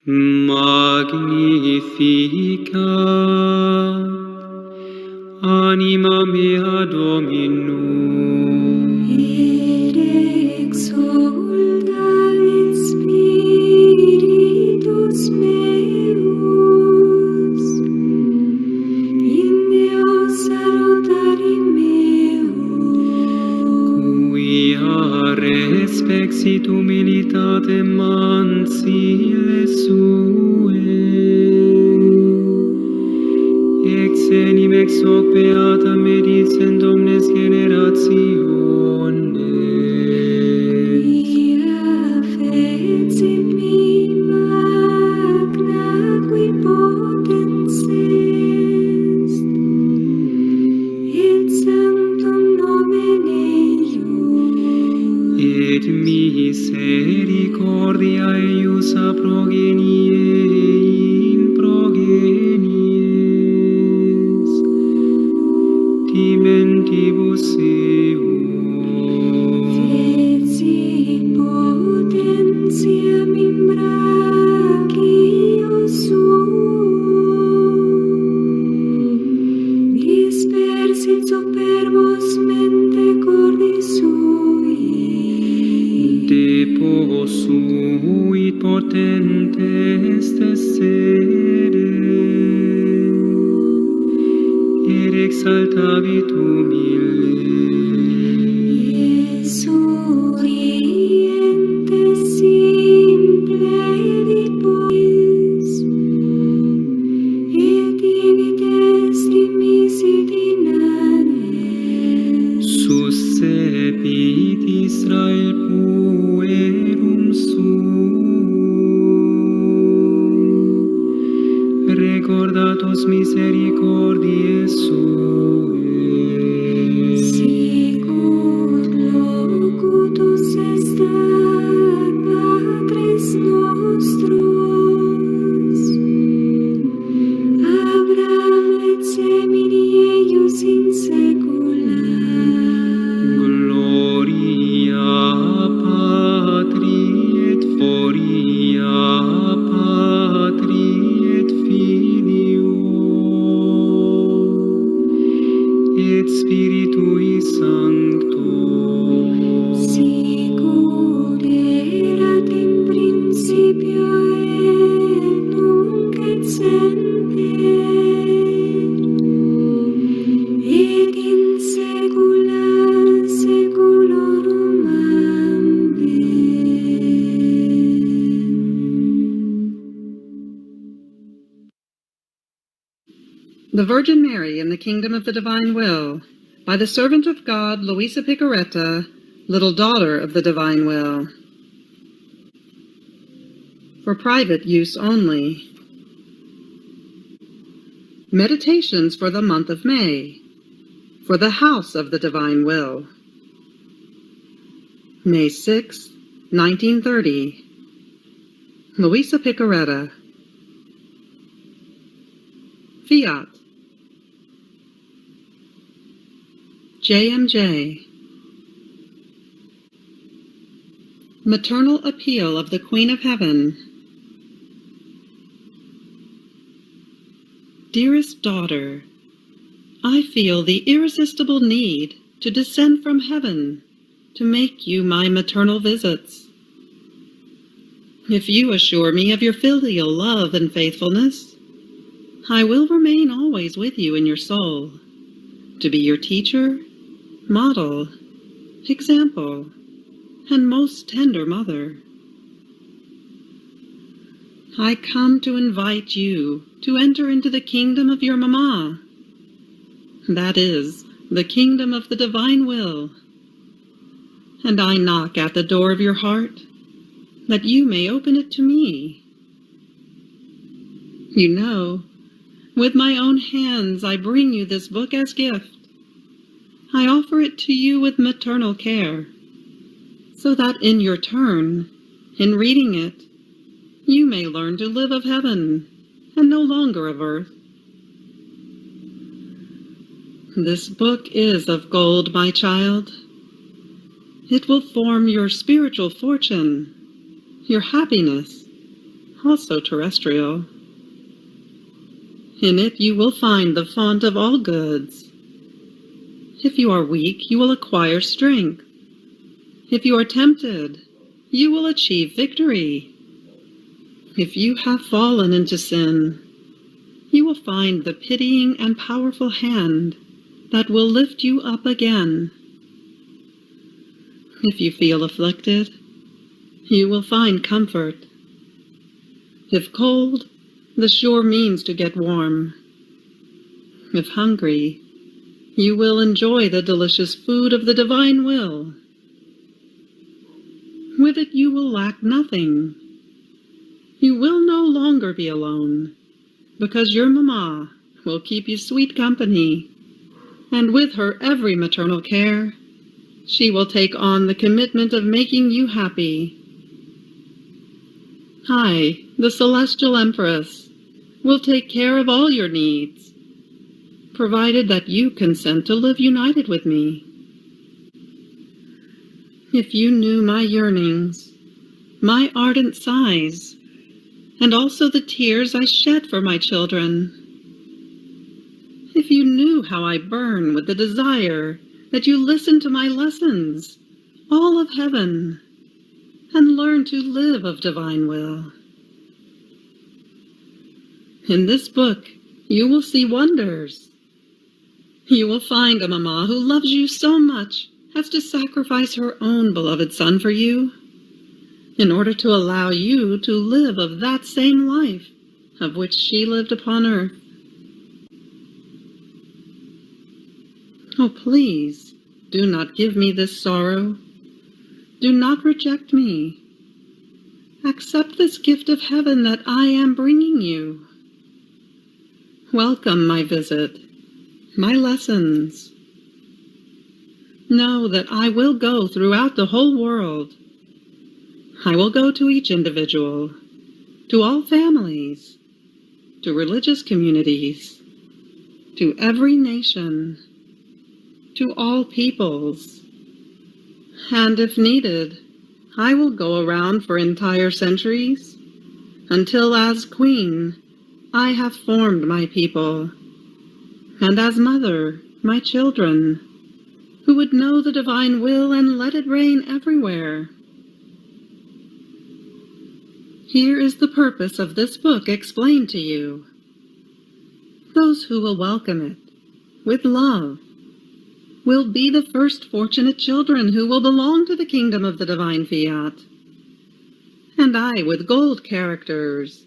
Magnificat anima mea Dominum, et exulta in spiritus meus, in Deo salutari meo, quia respexit humilitatem mansile sue, ex enim ex hoc beata medicent omnes generationes. quia fecit me magna qui potens est, et sanctum nomen eius, Et misericordia eius a progenie in progenies, dimentibus eum, fecit potentiam in brachio suum, dispersit superbos mente cordis sui, deposuit potentes sede, et exaltavit humildes. Surientes simplet pois, et divit est misit inanes, Suscepit Israel puerum suum, recordatus misericordiae suae, sicut locutus est ad patres nostros, Abraham et semini eius in saecula. gloria Patri et Filio et Spiritui Sancto, Sicut erat in principio et nunc et semper, et in saecula saeculorum. Amen. The Virgin Mary in the Kingdom of the Divine Will, by the servant of God, Luisa Picaretta, little daughter of the Divine Will. For private use only. Meditations for the month of May, for the House of the Divine Will. May 6, 1930. Luisa Picaretta. Fiat. JMJ. Maternal Appeal of the Queen of Heaven. Dearest daughter, I feel the irresistible need to descend from heaven to make you my maternal visits. If you assure me of your filial love and faithfulness, I will remain always with you in your soul, to be your teacher, model, example, and most tender mother. I come to invite you to enter into the kingdom of your Mama. That is, the kingdom of the Divine Will. And I knock at the door of your heart, that you may open it to me. You know, with my own hands I bring you this book as gift. I offer it to you with maternal care, so that in your turn, in reading it, you may learn to live of heaven and no longer of earth. This book is of gold, my child. It will form your spiritual fortune, your happiness, also terrestrial. In it you will find the font of all goods. If you are weak, you will acquire strength. If you are tempted, you will achieve victory. If you have fallen into sin, you will find the pitying and powerful hand that will lift you up again. If you feel afflicted, you will find comfort. If cold, the sure means to get warm. If hungry, you will enjoy the delicious food of the divine will. With it you will lack nothing. You will no longer be alone, because your Mama will keep you sweet company, and with her every maternal care, she will take on the commitment of making you happy. I, the Celestial Empress, will take care of all your needs, provided that you consent to live united with me. If you knew my yearnings, my ardent sighs, and also the tears I shed for my children, if you knew how I burn with the desire that you listen to my lessons, all of heaven, and learn to live of divine will. In this book, you will see wonders. You will find a Mama who loves you so much as to sacrifice her own beloved son for you, in order to allow you to live of that same life of which she lived upon earth. Oh, please, do not give me this sorrow. Do not reject me. Accept this gift of heaven that I am bringing you. Welcome my visit, my lessons. Know that I will go throughout the whole world. I will go to each individual, to all families, to religious communities, to every nation, to all peoples. And if needed, I will go around for entire centuries, until as queen, I have formed my people, and as mother, my children, who would know the divine will and let it reign everywhere. Here is the purpose of this book explained to you. Those who will welcome it, with love, will be the first fortunate children who will belong to the kingdom of the divine fiat. And I, with gold characters,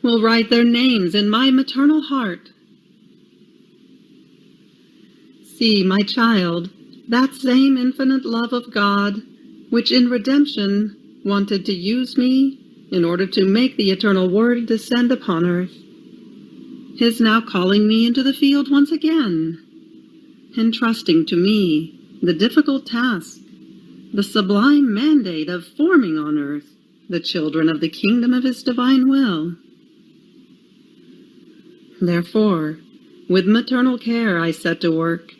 will write their names in my maternal heart. See, my child, that same infinite love of God, which in redemption wanted to use me in order to make the eternal Word descend upon earth, is now calling me into the field once again, entrusting to me the difficult task, the sublime mandate of forming on earth the children of the kingdom of his divine will. Therefore, with maternal care I set to work,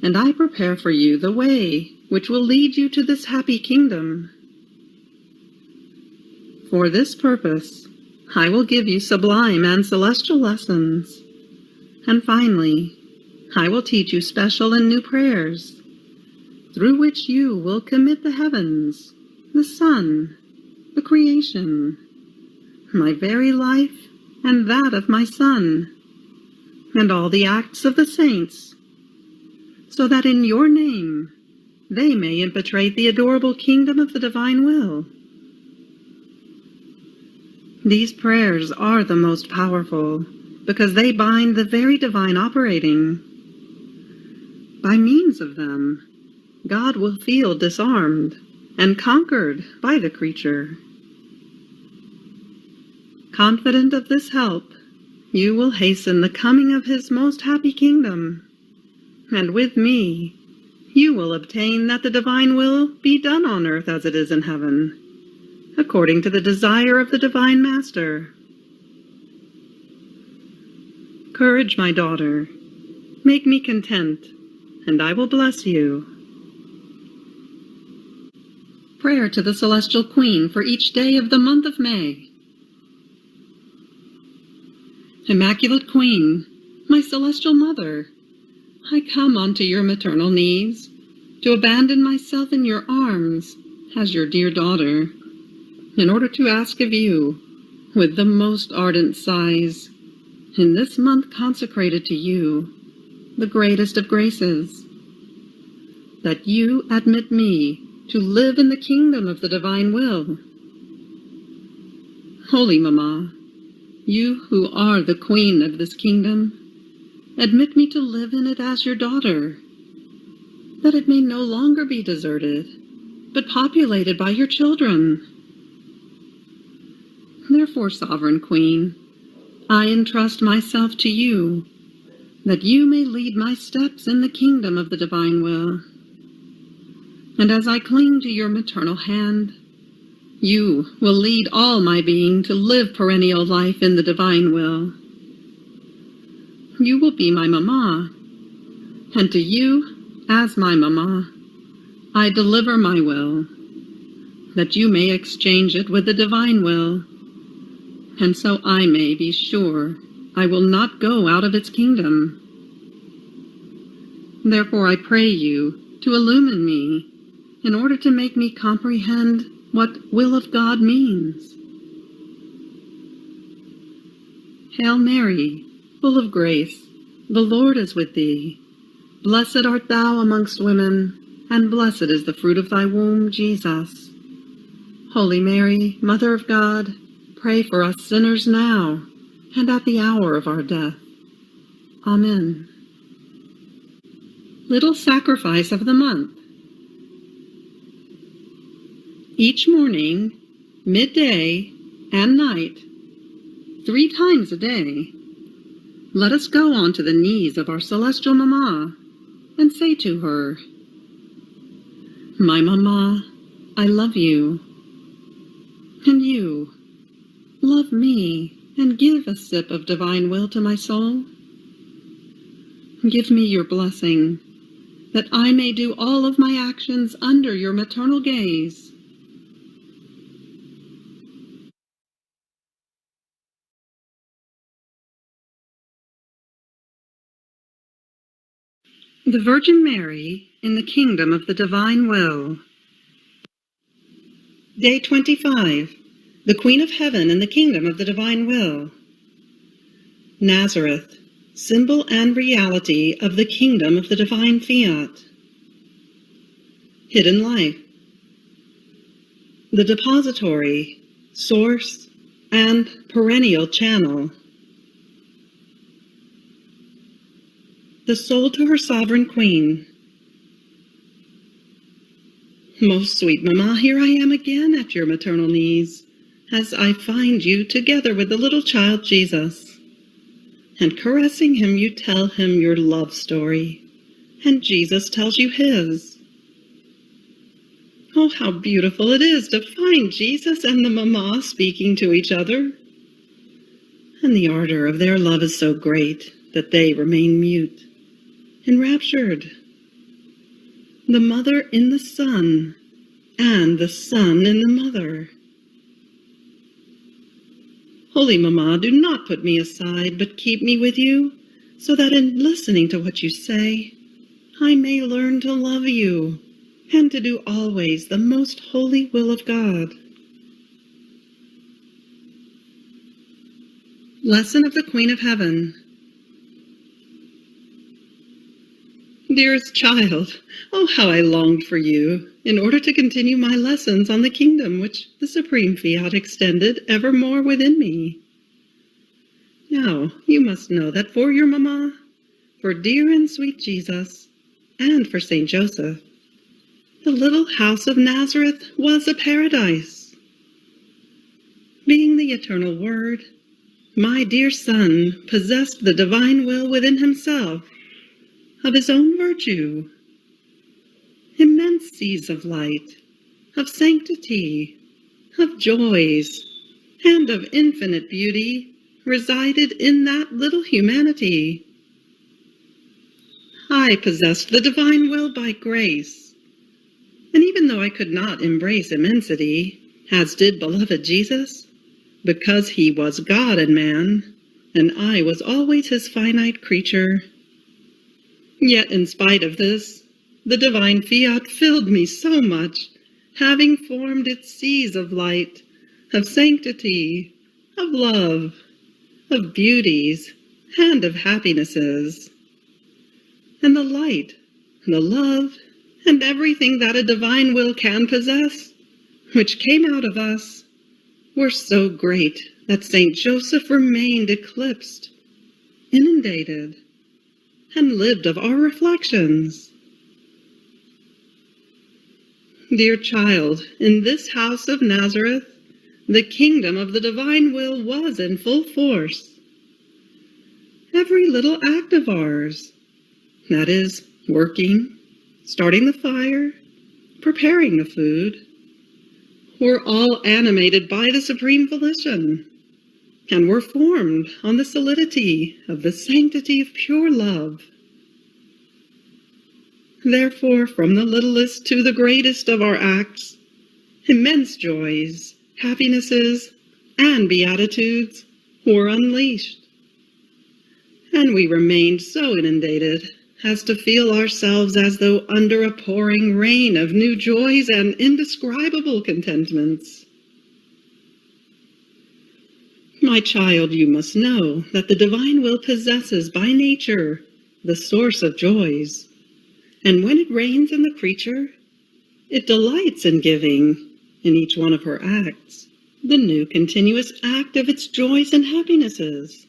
and I prepare for you the way which will lead you to this happy kingdom. For this purpose, I will give you sublime and celestial lessons, and finally, I will teach you special and new prayers, through which you will commit the heavens, the sun, the creation, my very life and that of my Son, and all the acts of the saints, so that in your name they may impetrate the adorable kingdom of the divine will. These prayers are the most powerful, because they bind the very divine operating. By means of them, God will feel disarmed and conquered by the creature. Confident of this help, you will hasten the coming of his most happy kingdom, and with me, you will obtain that the divine will be done on earth as it is in heaven, according to the desire of the divine Master. Courage, my daughter. Make me content, and I will bless you. Prayer to the Celestial Queen for each day of the month of May. Immaculate Queen, my celestial mother, I come onto your maternal knees to abandon myself in your arms as your dear daughter, in order to ask of you, with the most ardent sighs, in this month consecrated to you, the greatest of graces, that you admit me to live in the kingdom of the divine will. Holy Mamma, you who are the queen of this kingdom, admit me to live in it as your daughter, that it may no longer be deserted, but populated by your children. Therefore, Sovereign Queen, I entrust myself to you, that you may lead my steps in the kingdom of the divine will. And as I cling to your maternal hand, you will lead all my being to live perennial life in the divine will. You will be my Mamma, and to you, as my Mamma, I deliver my will, that you may exchange it with the divine will, and so I may be sure I will not go out of its kingdom. Therefore I pray you to illumine me, in order to make me comprehend what will of God means. Hail Mary, full of grace, the Lord is with thee. Blessed art thou amongst women, and blessed is the fruit of thy womb, Jesus. Holy Mary, Mother of God, pray for us sinners now, and at the hour of our death. Amen. Little Sacrifice of the Month. Each morning, midday, and night, 3 times a day, let us go onto the knees of our celestial Mamma and say to her, My Mamma, I love you. And you, love me and give a sip of divine will to my soul. Give me your blessing, that I may do all of my actions under your maternal gaze. The Virgin Mary in the Kingdom of the Divine Will. Day 25. The Queen of Heaven in the Kingdom of the Divine Will. Nazareth, symbol and reality of the Kingdom of the Divine Fiat. Hidden Life. The depository, source, and perennial channel. The soul to her sovereign queen. Most sweet Mamma, here I am again at your maternal knees, as I find you together with the little child Jesus. And caressing him, you tell him your love story, and Jesus tells you his. Oh, how beautiful it is to find Jesus and the Mamma speaking to each other. And the ardor of their love is so great that they remain mute, enraptured. The mother in the Son, and the Son in the mother. Holy Mamma, do not put me aside, but keep me with you, so that in listening to what you say, I may learn to love you, and to do always the most holy will of God. Lesson of the Queen of Heaven. Dearest child, oh, how I longed for you, in order to continue my lessons on the kingdom which the Supreme Fiat extended evermore within me. Now, you must know that for your Mamma, for dear and sweet Jesus, and for Saint Joseph, the little house of Nazareth was a paradise. Being the eternal Word, my dear Son possessed the divine will within himself, of his own virtue. Immense seas of light, of sanctity, of joys, and of infinite beauty resided in that little humanity. I possessed the divine will by grace, and even though I could not embrace immensity, as did beloved Jesus, because he was God and man, and I was always his finite creature. Yet in spite of this, the divine fiat filled me so much, having formed its seas of light, of sanctity, of love, of beauties, and of happinesses. And the light, the love, and everything that a divine will can possess, which came out of us, were so great that Saint Joseph remained eclipsed, inundated, and lived of our reflections. Dear child, in this house of Nazareth, the kingdom of the divine will was in full force. Every little act of ours, that is, working, starting the fire, preparing the food, were all animated by the supreme volition, and were formed on the solidity of the sanctity of pure love. Therefore, from the littlest to the greatest of our acts, immense joys, happinesses, and beatitudes were unleashed. And we remained so inundated as to feel ourselves as though under a pouring rain of new joys and indescribable contentments. My child, you must know that the divine will possesses by nature the source of joys, and when it reigns in the creature, it delights in giving, in each one of her acts, the new continuous act of its joys and happinesses.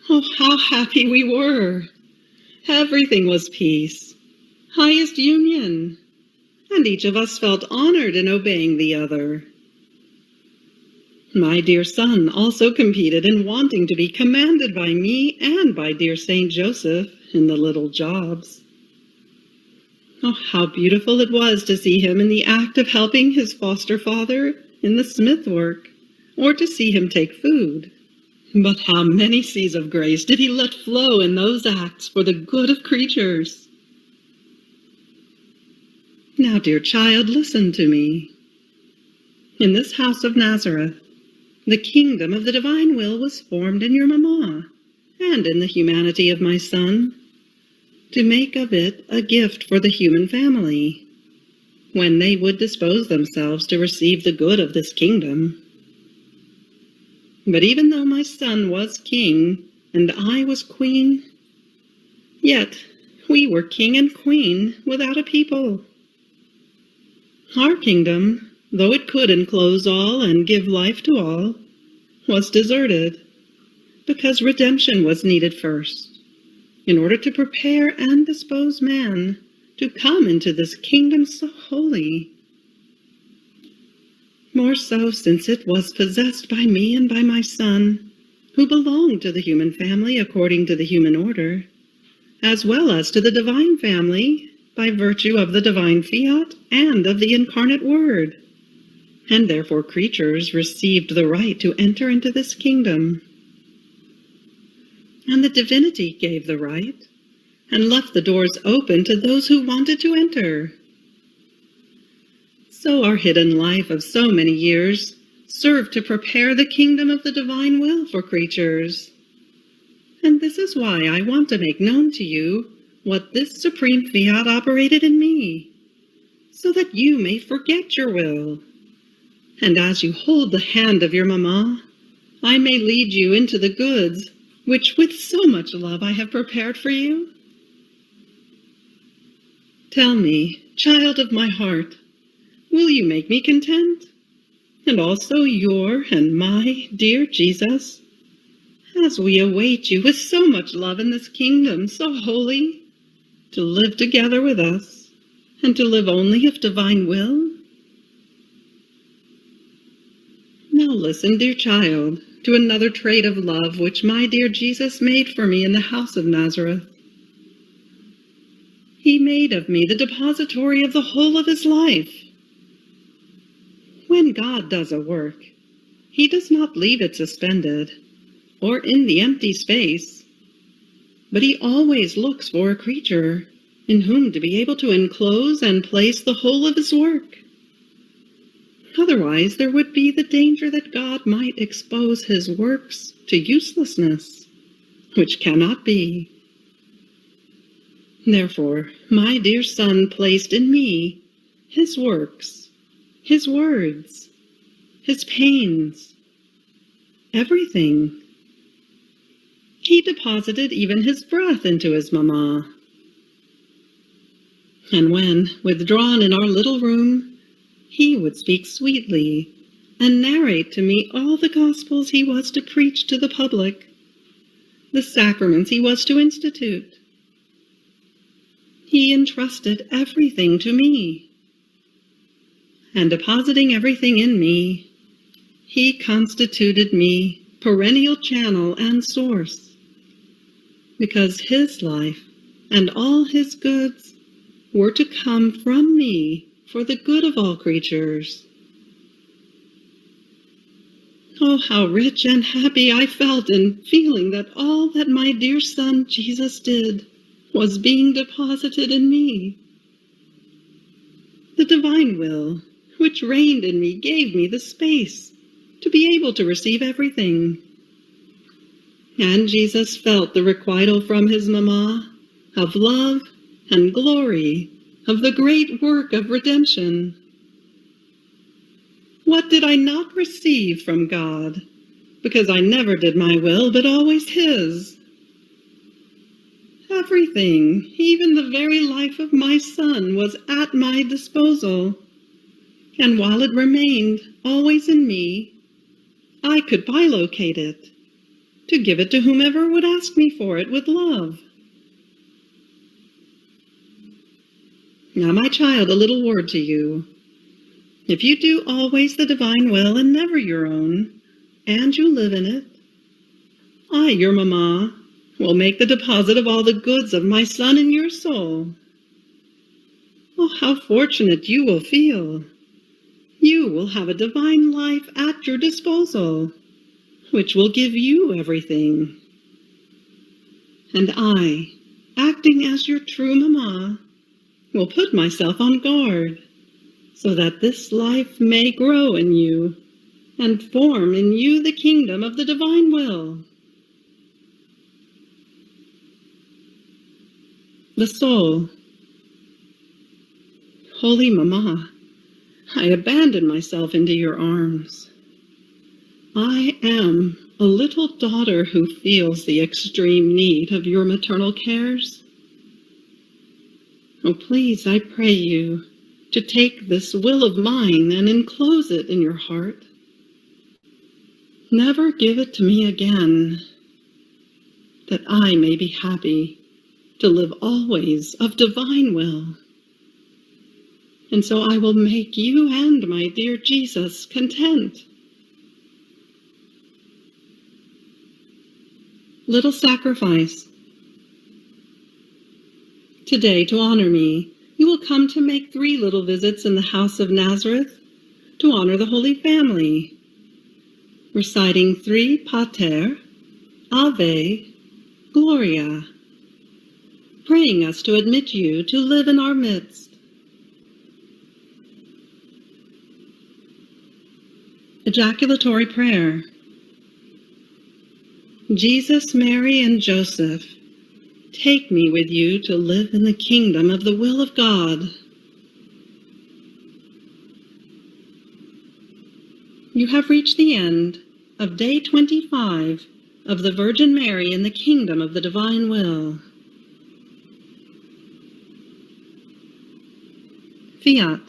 Oh, how happy we were! Everything was peace, highest union, and each of us felt honored in obeying the other. My dear son also competed in wanting to be commanded by me and by dear Saint Joseph in the little jobs. Oh, how beautiful it was to see him in the act of helping his foster father in the smith work, or to see him take food. But how many seas of grace did he let flow in those acts for the good of creatures! Now, dear child, listen to me. In this house of Nazareth, the kingdom of the divine will was formed in your mamma, and in the humanity of my son, to make of it a gift for the human family, when they would dispose themselves to receive the good of this kingdom. But even though my son was king, and I was queen, yet we were king and queen without a people. Our kingdom, though it could enclose all and give life to all, was deserted, because redemption was needed first, in order to prepare and dispose man to come into this kingdom so holy. More so since it was possessed by me and by my son, who belonged to the human family according to the human order, as well as to the divine family by virtue of the divine fiat and of the incarnate word, and therefore creatures received the right to enter into this kingdom. And the divinity gave the right, and left the doors open to those who wanted to enter. So our hidden life of so many years served to prepare the kingdom of the divine will for creatures. And this is why I want to make known to you what this supreme fiat operated in me, so that you may forget your will. And as you hold the hand of your mamma, I may lead you into the goods which with so much love I have prepared for you. Tell me, child of my heart, will you make me content, and also your and my dear Jesus, as we await you with so much love in this kingdom so holy, to live together with us, and to live only of divine will? Now listen, dear child, to another trait of love which my dear Jesus made for me in the house of Nazareth. He made of me the depository of the whole of his life. When God does a work, he does not leave it suspended, or in the empty space, but he always looks for a creature in whom to be able to enclose and place the whole of his work. Otherwise, there would be the danger that God might expose his works to uselessness, which cannot be. Therefore, my dear Son placed in me his works, his words, his pains, everything. He deposited even his breath into his mamma. And when, withdrawn in our little room, he would speak sweetly and narrate to me all the gospels he was to preach to the public, the sacraments he was to institute. He entrusted everything to me, and depositing everything in me, he constituted me perennial channel and source, because his life and all his goods were to come from me for the good of all creatures. Oh, how rich and happy I felt in feeling that all that my dear Son Jesus did was being deposited in me. The divine will, which reigned in me, gave me the space to be able to receive everything. And Jesus felt the requital from his mamma of love and glory of the great work of redemption. What did I not receive from God, because I never did my will, but always his? Everything, even the very life of my Son, was at my disposal, and while it remained always in me, I could bilocate it, to give it to whomever would ask me for it with love. Now, my child, a little word to you. If you do always the divine will and never your own, and you live in it, I, your mamma, will make the deposit of all the goods of my Son in your soul. Oh, how fortunate you will feel! You will have a divine life at your disposal, which will give you everything. And I, acting as your true mamma, will put myself on guard, so that this life may grow in you and form in you the kingdom of the divine will. The soul. Holy Mamma, I abandon myself into your arms. I am a little daughter who feels the extreme need of your maternal cares. Oh, please, I pray you, to take this will of mine and enclose it in your heart. Never give it to me again, that I may be happy to live always of divine will. And so I will make you and my dear Jesus content. Little sacrifice. Today, to honor me, you will come to make 3 little visits in the house of Nazareth to honor the Holy Family, reciting 3 Pater, Ave, Gloria, praying us to admit you to live in our midst. Ejaculatory prayer. Jesus, Mary, and Joseph, take me with you to live in the kingdom of the will of God. You have reached the end of day 25 of the Virgin Mary in the kingdom of the divine will. Fiat.